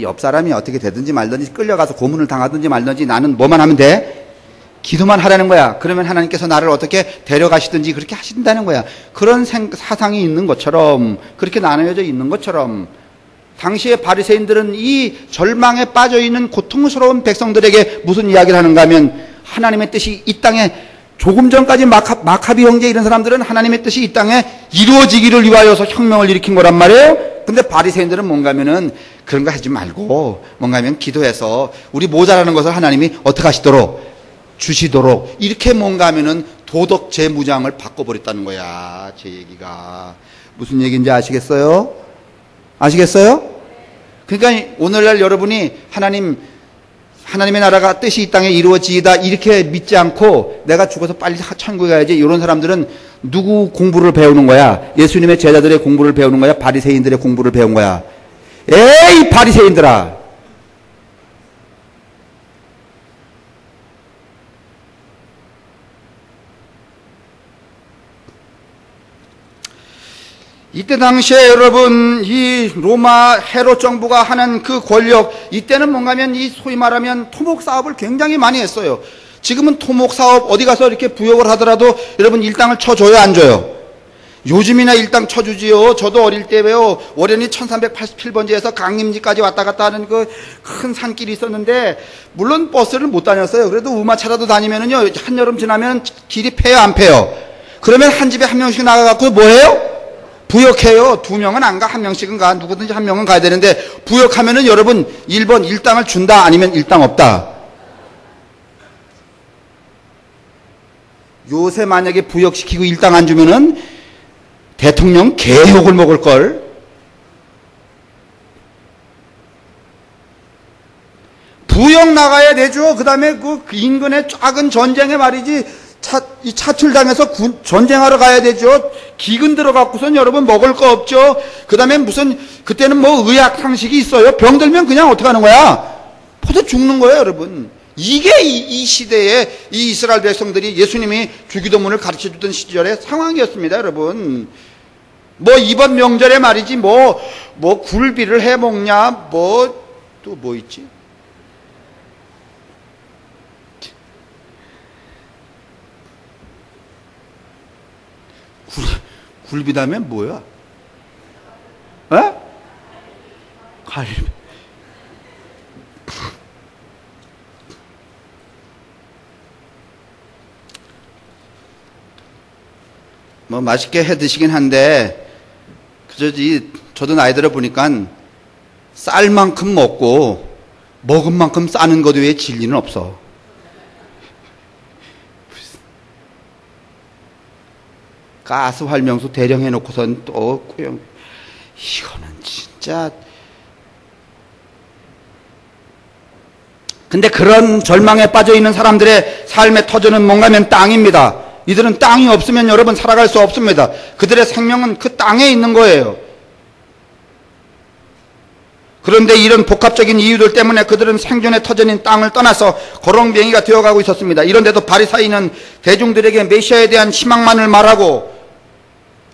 옆 사람이 어떻게 되든지 말든지 끌려가서 고문을 당하든지 말든지 나는 뭐만 하면 돼? 기도만 하라는 거야. 그러면 하나님께서 나를 어떻게 데려가시든지 그렇게 하신다는 거야. 그런 사상이 있는 것처럼, 그렇게 나눠져 있는 것처럼, 당시의 바리새인들은 이 절망에 빠져있는 고통스러운 백성들에게 무슨 이야기를 하는가 하면, 하나님의 뜻이 이 땅에, 조금 전까지 마카비 형제 이런 사람들은 하나님의 뜻이 이 땅에 이루어지기를 위하여서 혁명을 일으킨 거란 말이에요. 근데 바리새인들은 뭔가 하면은 그런 거 하지 말고 뭔가 하면 기도해서 우리 모자라는 것을 하나님이 어떻게 하시도록 주시도록 이렇게 뭔가 하면은 도덕 재무장을 바꿔버렸다는 거야. 제 얘기가 무슨 얘기인지 아시겠어요? 아시겠어요? 그러니까 오늘날 여러분이 하나님의 나라가 뜻이 이 땅에 이루어지다 이렇게 믿지 않고 내가 죽어서 빨리 천국에 가야지, 이런 사람들은 누구 공부를 배우는 거야? 예수님의 제자들의 공부를 배우는 거야? 바리새인들의 공부를 배운 거야? 에이 바리새인들아! 이때 당시에 여러분 이 로마 헤롯 정부가 하는 그 권력, 이때는 뭔가 하면 이 소위 말하면 토목 사업을 굉장히 많이 했어요. 지금은 토목 사업 어디 가서 이렇게 부역을 하더라도 여러분 일당을 쳐줘요, 안 줘요? 요즘이나 일당 쳐주지요. 저도 어릴 때요, 월연히 1387번지에서 강림지까지 왔다 갔다 하는 그 큰 산길이 있었는데, 물론 버스를 못 다녔어요. 그래도 우마차라도 다니면은요, 한여름 지나면 길이 패요, 안 패요? 그러면 한 집에 한 명씩 나가갖고 뭐 해요? 부역해요. 2명은 안 가, 1명씩은 가. 누구든지 1명은 가야 되는데, 부역하면은 여러분 1번 일당을 준다, 아니면 일당 없다. 요새 만약에 부역시키고 일당 안 주면은 대통령 개욕을 먹을걸. 부역 나가야 되죠. 그 다음에 그 인근의 작은 전쟁에 말이지, 차출당해서 전쟁하러 가야 되죠. 기근 들어갖고선 여러분 먹을 거 없죠. 그 다음에 그때는 뭐 의학 상식이 있어요. 병들면 그냥 어떻게 하는 거야? 퍼져 죽는 거예요, 여러분. 이게 이 시대에 이 이스라엘 백성들이 예수님이 주기도문을 가르쳐 주던 시절의 상황이었습니다, 여러분. 뭐 이번 명절에 말이지 뭐 굴비를 해 먹냐, 또 뭐 있지? 굴비 다음에 뭐야? 에? 갈비. 뭐 맛있게 해 드시긴 한데 저도 나이 들어 보니까 쌀 만큼 먹고 먹은 만큼 싸는 것 외에 진리는 없어. 가스 활명수 대령 해놓고선 또 꾸영. 이거는 진짜. 근데 그런 절망에 빠져 있는 사람들의 삶의 터전은 뭔가면 땅입니다. 이들은 땅이 없으면 여러분 살아갈 수 없습니다. 그들의 생명은 그 땅에 있는 거예요. 그런데 이런 복합적인 이유들 때문에 그들은 생존의 터전인 땅을 떠나서 거렁뱅이가 되어가고 있었습니다. 이런데도 바리사이는 대중들에게 메시아에 대한 희망만을 말하고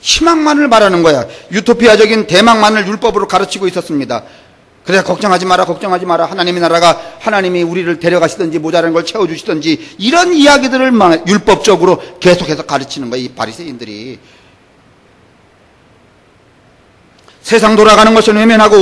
희망만을 말하는 거야. 유토피아적인 대망만을 율법으로 가르치고 있었습니다. 그래, 걱정하지 마라, 걱정하지 마라. 하나님의 나라가, 하나님이 우리를 데려가시든지 모자란 걸 채워주시든지 이런 이야기들을 율법적으로 계속해서 가르치는 거야, 이 바리새인들이. 세상 돌아가는 것은 외면하고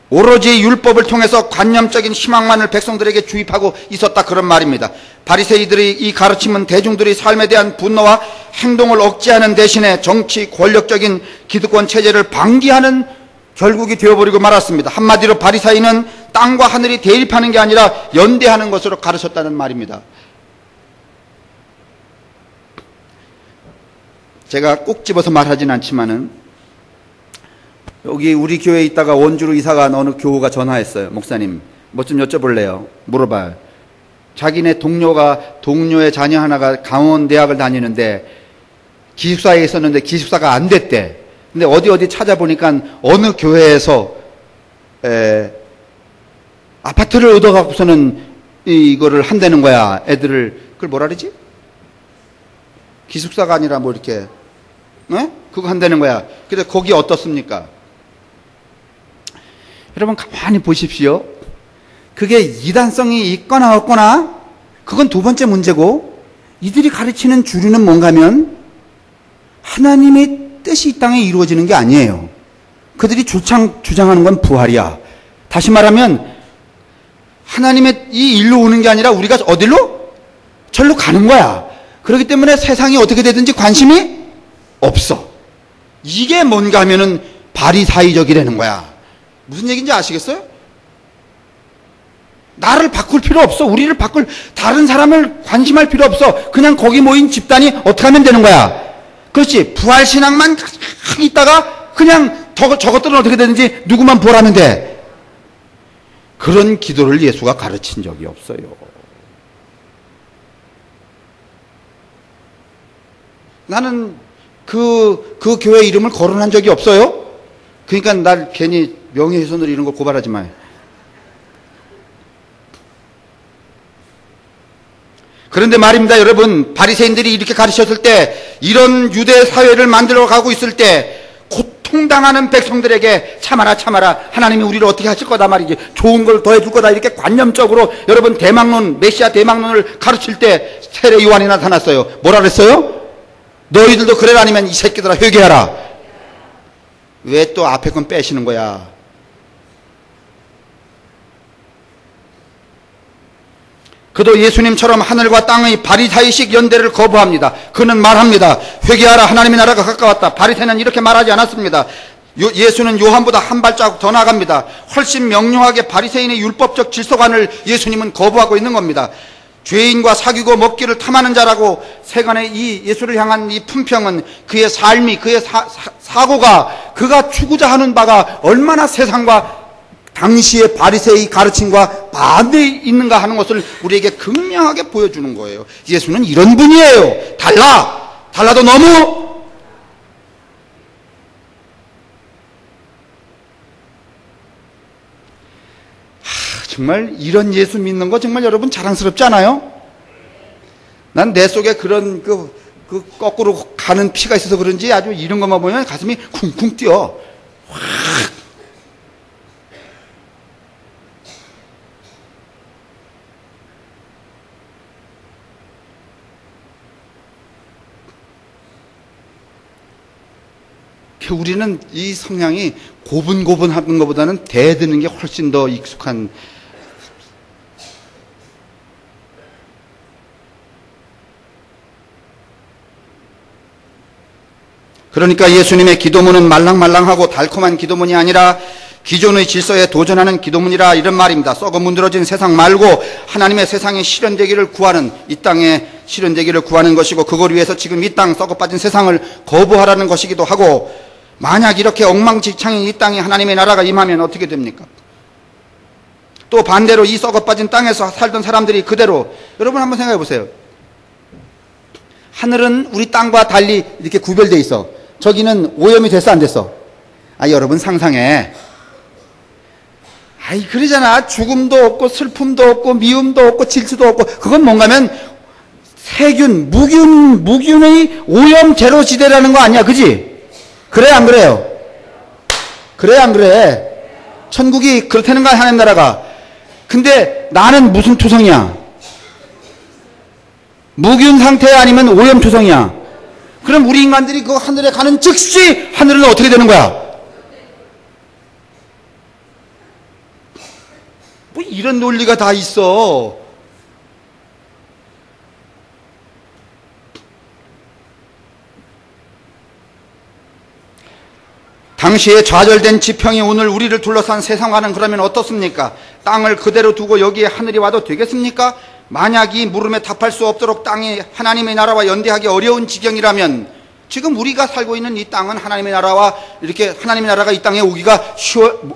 오로지 율법을 통해서 관념적인 희망만을 백성들에게 주입하고 있었다, 그런 말입니다. 바리새이들의 이 가르침은 대중들의 삶에 대한 분노와 행동을 억제하는 대신에 정치 권력적인 기득권 체제를 방기하는 결국이 되어버리고 말았습니다. 한마디로 바리새인은 땅과 하늘이 대립하는 게 아니라 연대하는 것으로 가르쳤다는 말입니다. 제가 꼭 집어서 말하진 않지만은 여기 우리 교회에 있다가 원주로 이사간 어느 교우가 전화했어요. 목사님, 뭐 좀 여쭤볼래요? 물어봐요. 자기네 동료의 자녀 하나가 강원대학을 다니는데 기숙사에 있었는데 기숙사가 안 됐대. 근데 어디 찾아보니까 어느 교회에서 아파트를 얻어갖고서는 이거를 한다는 거야. 애들을. 그걸 뭐라 그러지? 기숙사가 아니라 뭐 이렇게, 그거 한다는 거야. 근데 거기 어떻습니까? 여러분 가만히 보십시오. 그게 이단성이 있거나 없거나 그건 두 번째 문제고, 이들이 가르치는 주류는 뭔가면 하나님의 뜻이 이 땅에 이루어지는 게 아니에요. 그들이 주장하는 건 부활이야. 다시 말하면 하나님의 이 일로 오는 게 아니라 우리가 어디로? 절로 가는 거야. 그렇기 때문에 세상이 어떻게 되든지 관심이 없어. 이게 뭔가 하면은 바리사이적이라는 거야. 무슨 얘기인지 아시겠어요? 나를 바꿀 필요 없어. 우리를 바꿀, 다른 사람을 관심할 필요 없어. 그냥 거기 모인 집단이 어떻게 하면 되는 거야. 그렇지. 부활신앙만 있다가 그냥 저것들은 어떻게 되는지 누구만 보라면 돼. 그런 기도를 예수가 가르친 적이 없어요. 나는 그 교회 이름을 거론한 적이 없어요. 그러니까 날 괜히 명예훼손으로 이런 걸 고발하지 마요. 그런데 말입니다, 여러분. 바리새인들이 이렇게 가르쳤을 때, 이런 유대 사회를 만들어 가고 있을 때 고통당하는 백성들에게 참아라 하나님이 우리를 어떻게 하실 거다 말이지, 좋은 걸 더해 줄 거다, 이렇게 관념적으로 여러분 대망론, 메시아 대망론을 가르칠 때 세례 요한이 나타났어요. 뭐라 그랬어요? 너희들도 그래라, 아니면 이 새끼들아 회개하라. 왜 또 앞에 건 빼시는 거야? 그도 예수님처럼 하늘과 땅의 바리사이식 연대를 거부합니다. 그는 말합니다. 회개하라, 하나님의 나라가 가까웠다. 바리새인은 이렇게 말하지 않았습니다. 예수는 요한보다 한 발자국 더 나갑니다. 훨씬 명료하게 바리새인의 율법적 질서관을 예수님은 거부하고 있는 겁니다. 죄인과 사귀고 먹기를 탐하는 자라고 세간의 이 예수를 향한 이 품평은 그의 삶이, 그의 사고가, 그가 추구자 하는 바가 얼마나 세상과 당시의 바리새의 가르침과 반대에 있는가 하는 것을 우리에게 극명하게 보여주는 거예요. 예수는 이런 분이에요. 달라도 너무 정말 이런 예수 믿는 거 정말 여러분 자랑스럽지 않아요? 난 내 속에 그런 그 거꾸로 가는 피가 있어서 그런지 아주 이런 것만 보면 가슴이 쿵쿵 뛰어. 확. 우리는 이 성향이 고분고분하는 것보다는 대드는 게 훨씬 더 익숙한. 그러니까 예수님의 기도문은 말랑말랑하고 달콤한 기도문이 아니라 기존의 질서에 도전하는 기도문이라 이런 말입니다. 썩어 문드러진 세상 말고 하나님의 세상에 실현되기를 구하는, 이 땅에 실현되기를 구하는 것이고, 그걸 위해서 지금 이 땅 썩어 빠진 세상을 거부하라는 것이기도 하고, 만약 이렇게 엉망진창인 이 땅에 하나님의 나라가 임하면 어떻게 됩니까? 또 반대로 이 썩어 빠진 땅에서 살던 사람들이 그대로, 여러분 한번 생각해 보세요. 하늘은 우리 땅과 달리 이렇게 구별되어 있어. 저기는 오염이 됐어, 안 됐어? 여러분 상상해. 그러잖아. 죽음도 없고 슬픔도 없고 미움도 없고 질투도 없고, 그건 뭔가면 세균, 무균의 오염 제로 지대라는 거 아니야, 그지? 그래 안 그래요? 그래 안 그래? 천국이 그렇다는 거야, 하나님 나라가. 근데 나는 무슨 투성이야? 무균 상태 아니면 오염 투성이야. 그럼 우리 인간들이 그 하늘에 가는 즉시 하늘은 어떻게 되는 거야? 뭐 이런 논리가 다 있어. 당시에 좌절된 지평이 오늘 우리를 둘러싼 세상과는 그러면 어떻습니까? 땅을 그대로 두고 여기에 하늘이 와도 되겠습니까? 만약 이 물음에 답할 수 없도록 땅이 하나님의 나라와 연대하기 어려운 지경이라면, 지금 우리가 살고 있는 이 땅은 하나님의 나라와 이렇게 하나님의 나라가 이 땅에 오기가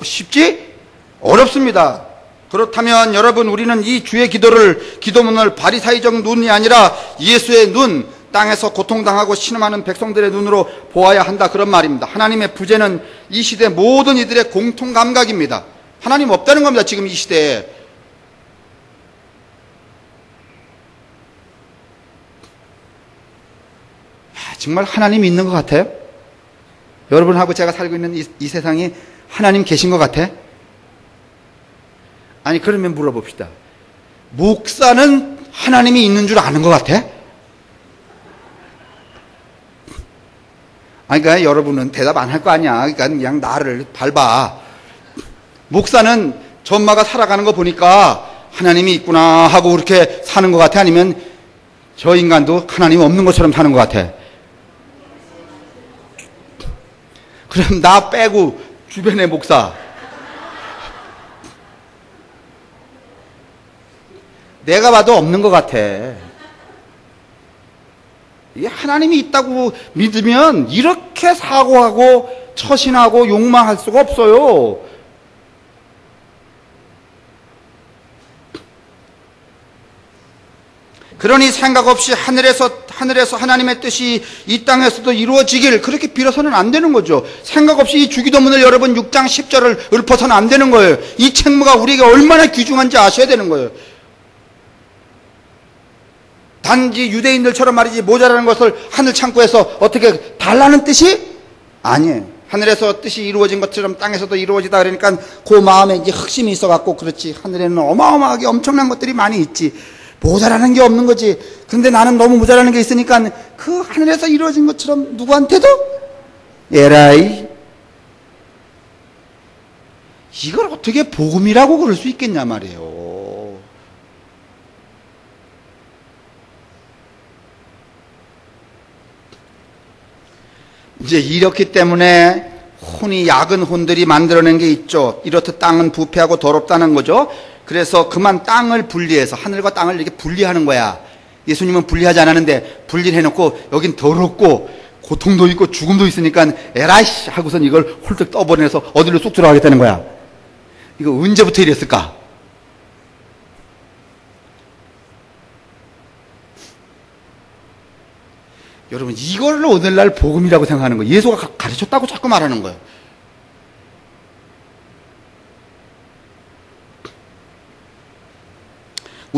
쉽지? 어렵습니다. 그렇다면 여러분, 우리는 이 주의 기도문을 바리사이적 눈이 아니라 예수의 눈, 땅에서 고통당하고 신음하는 백성들의 눈으로 보아야 한다, 그런 말입니다. 하나님의 부재는 이 시대 모든 이들의 공통 감각입니다. 하나님 없다는 겁니다, 지금 이 시대에. 정말 하나님이 있는 것 같아요? 여러분하고 제가 살고 있는 이 세상이 하나님 계신 것 같아? 아니, 그러면 물어봅시다. 목사는 하나님이 있는 줄 아는 것 같아? 그러니까 여러분은 대답 안 할 거 아니야. 그러니까 그냥 나를 밟아. 목사는 저 엄마가 살아가는 거 보니까 하나님이 있구나 하고 그렇게 사는 것 같아? 아니면 저 인간도 하나님이 없는 것처럼 사는 것 같아? 그럼 나 빼고 주변의 목사, 내가 봐도 없는 것 같아. 이게 하나님이 있다고 믿으면 이렇게 사고하고 처신하고 욕망할 수가 없어요. 그러니 생각 없이 하늘에서 하나님의 뜻이 이 땅에서도 이루어지길 그렇게 빌어서는 안 되는 거죠. 생각 없이 이 주기도문을 여러분 6장 10절을 읊어서는 안 되는 거예요. 이 책무가 우리에게 얼마나 귀중한지 아셔야 되는 거예요. 단지 유대인들처럼 말이지 모자라는 것을 하늘 창고에서 어떻게 달라는 뜻이 아니에요. 하늘에서 뜻이 이루어진 것처럼 땅에서도 이루어지다 그러니까 그 마음에 이제 흑심이 있어갖고 그렇지. 하늘에는 어마어마하게 엄청난 것들이 많이 있지. 모자라는 게 없는 거지. 근데 나는 너무 모자라는 게 있으니까 그 하늘에서 이루어진 것처럼 누구한테도 에라이, 이걸 어떻게 복음이라고 그럴 수 있겠냐 말이에요. 이제 이렇기 때문에 혼이 약은 혼들이 만들어낸 게 있죠. 이렇듯 땅은 부패하고 더럽다는 거죠. 그래서 그만 땅을 분리해서 하늘과 땅을 이렇게 분리하는 거야. 예수님은 분리하지 않았는데 분리를 해놓고 여긴 더럽고 고통도 있고 죽음도 있으니까 에라이씨 하고선 이걸 홀딱 떠버려서 어디로 쑥 들어가겠다는 거야. 이거 언제부터 이랬을까? 여러분, 이걸 오늘날 복음이라고 생각하는 거예요. 예수가 가르쳤다고 자꾸 말하는 거예요.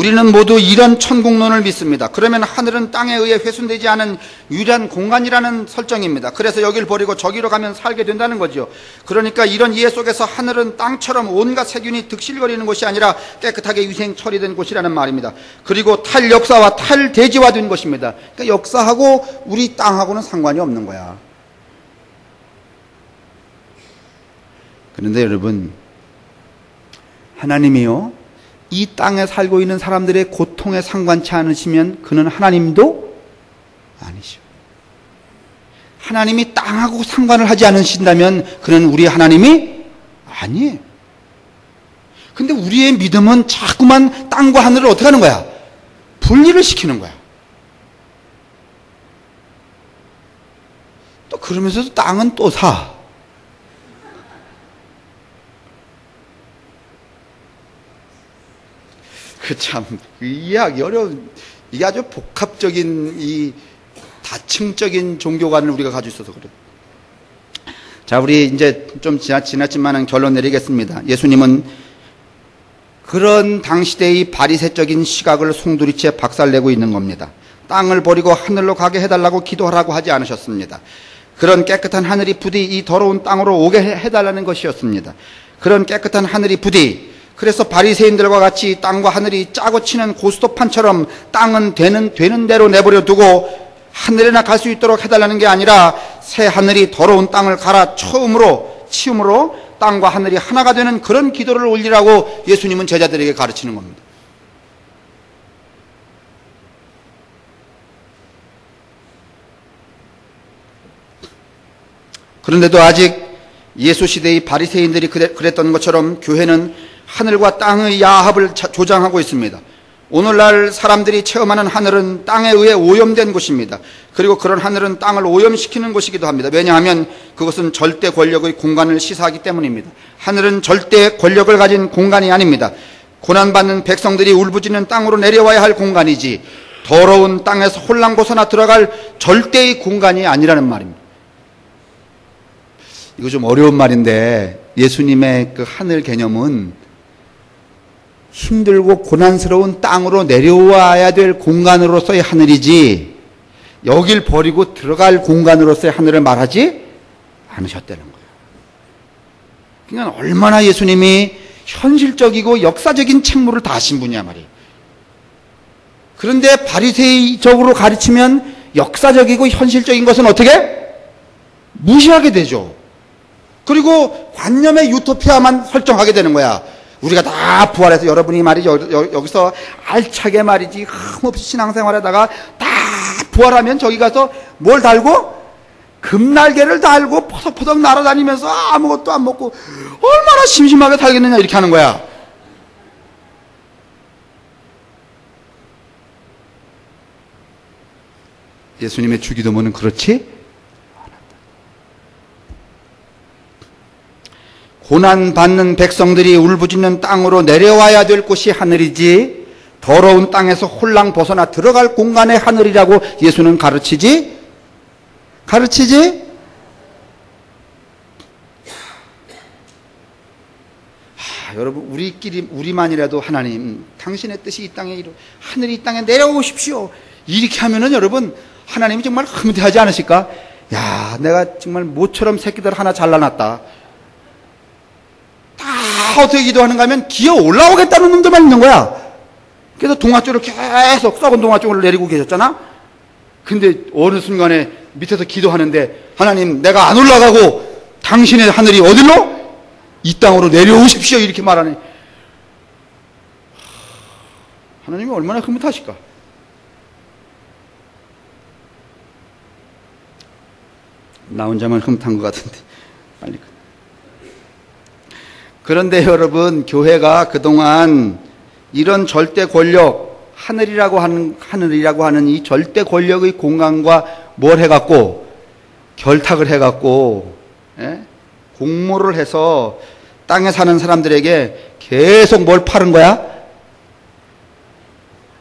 우리는 모두 이런 천국론을 믿습니다. 그러면 하늘은 땅에 의해 훼손되지 않은 유일한 공간이라는 설정입니다. 그래서 여길 버리고 저기로 가면 살게 된다는 거죠. 그러니까 이런 이해 속에서 하늘은 땅처럼 온갖 세균이 득실거리는 곳이 아니라 깨끗하게 위생 처리된 곳이라는 말입니다. 그리고 탈역사와 탈대지화된 곳입니다. 그러니까 역사하고 우리 땅하고는 상관이 없는 거야. 그런데 여러분, 하나님이요, 이 땅에 살고 있는 사람들의 고통에 상관치 않으시면 그는 하나님도 아니시오. 하나님이 땅하고 상관을 하지 않으신다면 그는 우리 하나님이 아니에요. 근데 우리의 믿음은 자꾸만 땅과 하늘을 어떻게 하는 거야? 분리를 시키는 거야. 또 그러면서도 땅은 또 사. 참, 이해하기 어려운, 이게 아주 복합적인, 이 다층적인 종교관을 우리가 가지고 있어서 그래요. 자, 우리 이제 좀 지났지만 결론 내리겠습니다. 예수님은 그런 당시대의 바리새적인 시각을 송두리째 박살내고 있는 겁니다. 땅을 버리고 하늘로 가게 해달라고 기도하라고 하지 않으셨습니다. 그런 깨끗한 하늘이 부디 이 더러운 땅으로 오게 해달라는 것이었습니다. 그런 깨끗한 하늘이 부디, 그래서 바리새인들과 같이 땅과 하늘이 짜고 치는 고스톱판처럼 땅은 되는 대로 내버려 두고 하늘에나 갈 수 있도록 해달라는 게 아니라 새 하늘이 더러운 땅을 갈아 치움으로 땅과 하늘이 하나가 되는 그런 기도를 올리라고 예수님은 제자들에게 가르치는 겁니다. 그런데도 아직 예수 시대의 바리새인들이 그랬던 것처럼 교회는 하늘과 땅의 야합을 조장하고 있습니다. 오늘날 사람들이 체험하는 하늘은 땅에 의해 오염된 곳입니다. 그리고 그런 하늘은 땅을 오염시키는 곳이기도 합니다. 왜냐하면 그것은 절대 권력의 공간을 시사하기 때문입니다. 하늘은 절대 권력을 가진 공간이 아닙니다. 고난받는 백성들이 울부짖는 땅으로 내려와야 할 공간이지 더러운 땅에서 홀랑 벗어나 들어갈 절대의 공간이 아니라는 말입니다. 이거 좀 어려운 말인데 예수님의 그 하늘 개념은 힘들고 고난스러운 땅으로 내려와야 될 공간으로서의 하늘이지 여길 버리고 들어갈 공간으로서의 하늘을 말하지 않으셨다는 거예요. 그러니까 얼마나 예수님이 현실적이고 역사적인 책무를 다하신 분이야 말이에요. 그런데 바리새이적으로 가르치면 역사적이고 현실적인 것은 어떻게? 무시하게 되죠. 그리고 관념의 유토피아만 설정하게 되는 거야. 우리가 다 부활해서 여러분이 말이죠. 여기서 알차게 말이지 흠없이 신앙생활하다가 다 부활하면 저기 가서 뭘 달고? 금날개를 달고 포덕포덕 날아다니면서 아무것도 안 먹고 얼마나 심심하게 살겠느냐 이렇게 하는 거야. 예수님의 주기도문은 그렇지? 고난받는 백성들이 울부짖는 땅으로 내려와야 될 곳이 하늘이지 더러운 땅에서 홀랑 벗어나 들어갈 공간의 하늘이라고 예수는 가르치지? 여러분 우리만이라도 하나님 당신의 뜻이 이 땅에 하늘이 이 땅에 내려오십시오 이렇게 하면은 여러분 하나님이 정말 흐뭇해하지 않으실까? 야, 내가 정말 모처럼 새끼들 하나 잘라놨다. 다 어떻게 기도하는가 하면 기어 올라오겠다는 놈들만 있는 거야. 그래서 동아줄을 계속 썩은 동아줄을 내리고 계셨잖아. 근데 어느 순간에 밑에서 기도하는데 하나님 내가 안 올라가고 당신의 하늘이 어디로? 이 땅으로 내려오십시오 이렇게 말하네. 하나님이 얼마나 흐뭇하실까? 나 혼자만 흐뭇한 것 같은데 빨리. 그런데 여러분 교회가 그동안 이런 절대 권력 하늘이라고 하는 이 절대 권력의 공간과 뭘 해갖고 결탁을 해갖고 공모를 해서 땅에 사는 사람들에게 계속 뭘 파는 거야?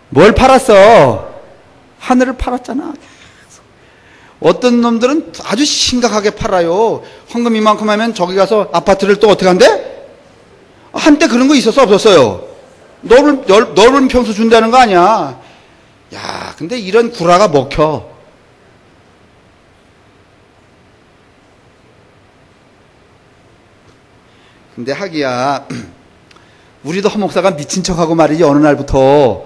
뭘 팔았어? 하늘을 팔았잖아. 어떤 놈들은 아주 심각하게 팔아요. 헌금 이만큼 하면 저기 가서 아파트를 또 어떻게 한대? 한때 그런 거 있었어 없었어요? 넓은 평수 준다는 거 아니야. 야, 근데 이런 구라가 먹혀. 근데 하기야, 우리도 허 목사가 미친 척하고 말이지, 어느 날부터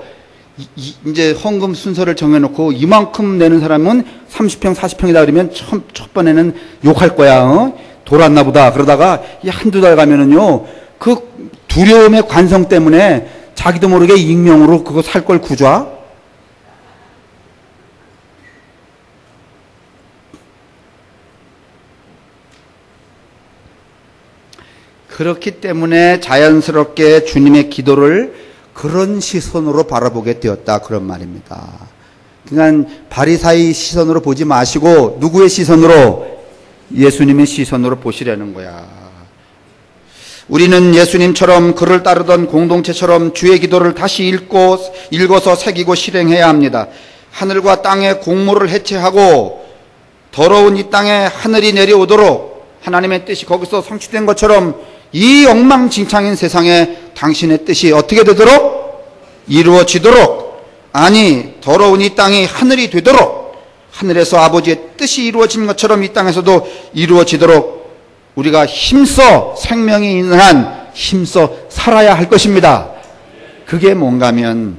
이제 헌금 순서를 정해놓고 이만큼 내는 사람은 30평, 40평이다 그러면 첫 번에는 욕할 거야. 어? 돌았나 보다. 그러다가 한두 달 가면은요, 그 두려움의 관성 때문에 자기도 모르게 익명으로 그거 살 걸 구좌. 그렇기 때문에 자연스럽게 주님의 기도를 그런 시선으로 바라보게 되었다, 그런 말입니다. 그러니까 바리사이 시선으로 보지 마시고 누구의 시선으로? 예수님의 시선으로 보시라는 거야. 우리는 예수님처럼 그를 따르던 공동체처럼 주의 기도를 다시 읽어서 새기고 실행해야 합니다. 하늘과 땅의 공모를 해체하고 더러운 이 땅에 하늘이 내려오도록 하나님의 뜻이 거기서 성취된 것처럼 이 엉망진창인 세상에 당신의 뜻이 어떻게 되도록? 이루어지도록. 아니, 더러운 이 땅이 하늘이 되도록, 하늘에서 아버지의 뜻이 이루어진 것처럼 이 땅에서도 이루어지도록 우리가 힘써, 생명이 있는 한 힘써 살아야 할 것입니다. 그게 뭔가 하면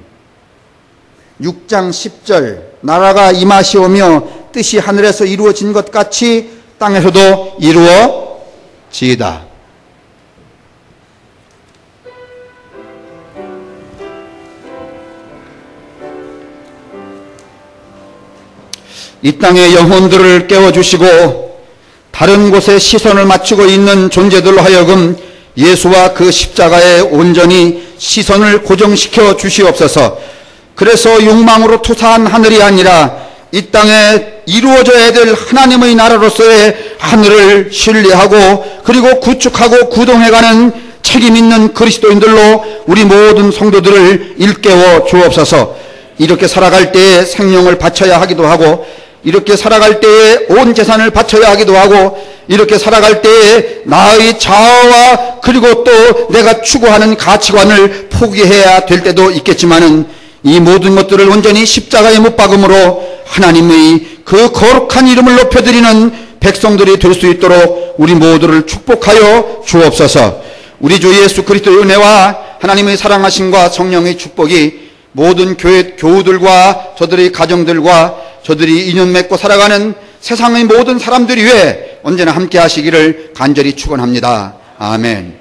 6장 10절, 나라가 임하시오며 뜻이 하늘에서 이루어진 것 같이 땅에서도 이루어지이다. 이 땅의 영혼들을 깨워주시고 다른 곳에 시선을 맞추고 있는 존재들로 하여금 예수와 그 십자가에 온전히 시선을 고정시켜 주시옵소서. 그래서 욕망으로 투사한 하늘이 아니라 이 땅에 이루어져야 될 하나님의 나라로서의 하늘을 신뢰하고 그리고 구축하고 구동해가는 책임 있는 그리스도인들로 우리 모든 성도들을 일깨워 주옵소서. 이렇게 살아갈 때에 생명을 바쳐야 하기도 하고, 이렇게 살아갈 때에 온 재산을 바쳐야 하기도 하고, 이렇게 살아갈 때에 나의 자아와 그리고 또 내가 추구하는 가치관을 포기해야 될 때도 있겠지만은 이 모든 것들을 온전히 십자가에 못 박음으로 하나님의 그 거룩한 이름을 높여드리는 백성들이 될 수 있도록 우리 모두를 축복하여 주옵소서. 우리 주 예수 그리스도의 은혜와 하나님의 사랑하심과 성령의 축복이 모든 교우들과 저들의 가정들과 저들이 인연 맺고 살아가는 세상의 모든 사람들 위해 언제나 함께 하시기를 간절히 축원합니다. 아멘.